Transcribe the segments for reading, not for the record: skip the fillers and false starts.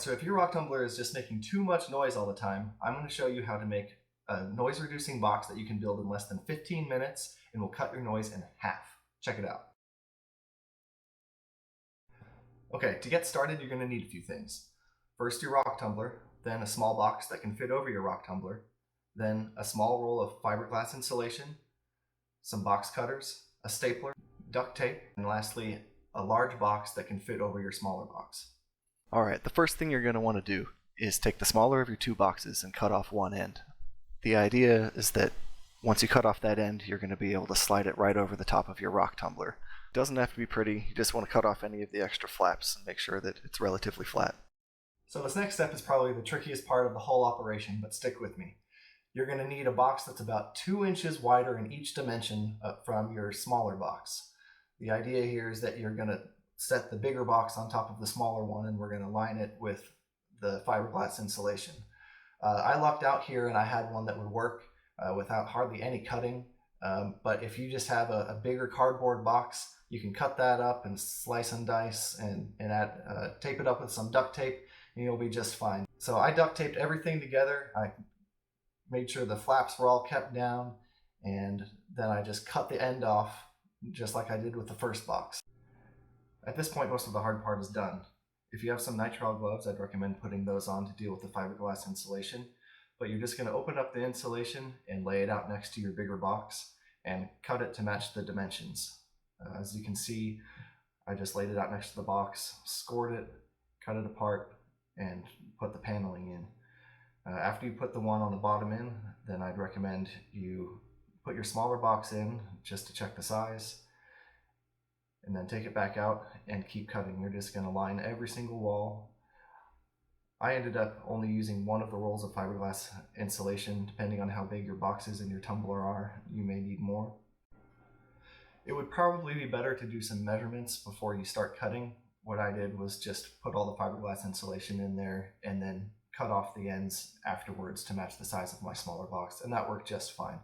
Alright, so if your rock tumbler is just making too much noise all the time, I'm going to show you how to make a noise reducing box that you can build in less than 15 minutes and will cut your noise in half. Check it out. Okay, to get started you're going to need a few things. First your rock tumbler, then a small box that can fit over your rock tumbler, then a small roll of fiberglass insulation, some box cutters, a stapler, duct tape, and lastly a large box that can fit over your smaller box. Alright, the first thing you're going to want to do is take the smaller of your two boxes and cut off one end. The idea is that once you cut off that end, you're going to be able to slide it right over the top of your rock tumbler. It doesn't have to be pretty, you just want to cut off any of the extra flaps and make sure that it's relatively flat. So this next step is probably the trickiest part of the whole operation, but stick with me. You're going to need a box that's about 2 inches wider in each dimension from your smaller box. The idea here is that you're going to set the bigger box on top of the smaller one, and we're going to line it with the fiberglass insulation. I lucked out here and I had one that would work without hardly any cutting, but if you just have a bigger cardboard box, you can cut that up and slice and dice and tape it up with some duct tape and you'll be just fine. So I duct taped everything together. I made sure the flaps were all kept down, and then I just cut the end off just like I did with the first box. At this point, most of the hard part is done. If you have some nitrile gloves, I'd recommend putting those on to deal with the fiberglass insulation, but you're just going to open up the insulation and lay it out next to your bigger box and cut it to match the dimensions. As you can see, I just laid it out next to the box, scored it, cut it apart, and put the paneling in. After you put the one on the bottom in, then I'd recommend you put your smaller box in just to check the size, and then take it back out and keep cutting. You're just going to line every single wall. I ended up only using one of the rolls of fiberglass insulation. Depending on how big your boxes and your tumbler are, you may need more. It would probably be better to do some measurements before you start cutting. What I did was just put all the fiberglass insulation in there and then cut off the ends afterwards to match the size of my smaller box, and that worked just fine.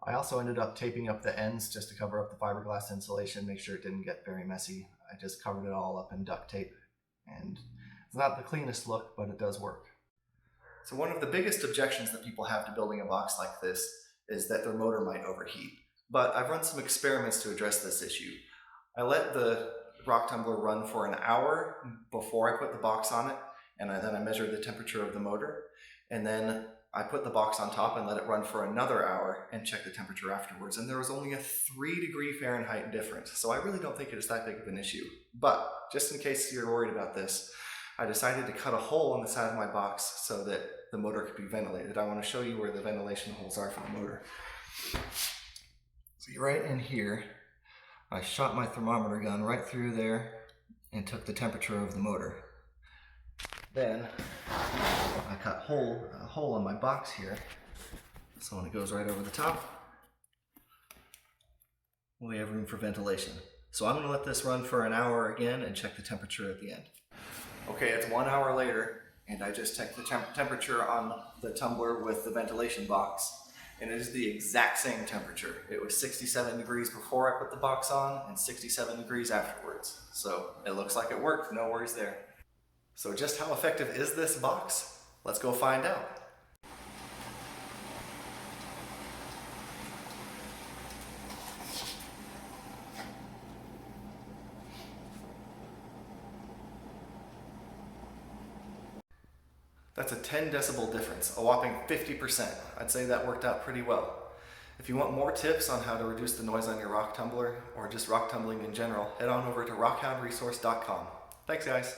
I also ended up taping up the ends just to cover up the fiberglass insulation, make sure it didn't get very messy. I just covered it all up in duct tape, and it's not the cleanest look, but it does work. So one of the biggest objections that people have to building a box like this is that their motor might overheat. But I've run some experiments to address this issue. I let the rock tumbler run for an hour before I put the box on it, and then I measured the temperature of the motor, and then I put the box on top and let it run for another hour and check the temperature afterwards, and there was only a 3 degree Fahrenheit difference, so I really don't think it is that big of an issue. But just in case you're worried about this, I decided to cut a hole in the side of my box so that the motor could be ventilated. I want to show you where the ventilation holes are for the motor. See, right in here, I shot my thermometer gun right through there and took the temperature of the motor. Then I cut a hole in my box here, so when it goes right over the top, we have room for ventilation. So I'm going to let this run for an hour again and check the temperature at the end. Okay, it's 1 hour later, and I just checked the temperature on the tumbler with the ventilation box, and it is the exact same temperature. It was 67 degrees before I put the box on and 67 degrees afterwards. So it looks like it worked, no worries there. So just how effective is this box? Let's go find out. That's a 10 decibel difference, a whopping 50%. I'd say that worked out pretty well. If you want more tips on how to reduce the noise on your rock tumbler, or just rock tumbling in general, head on over to rockhoundresource.com. Thanks guys.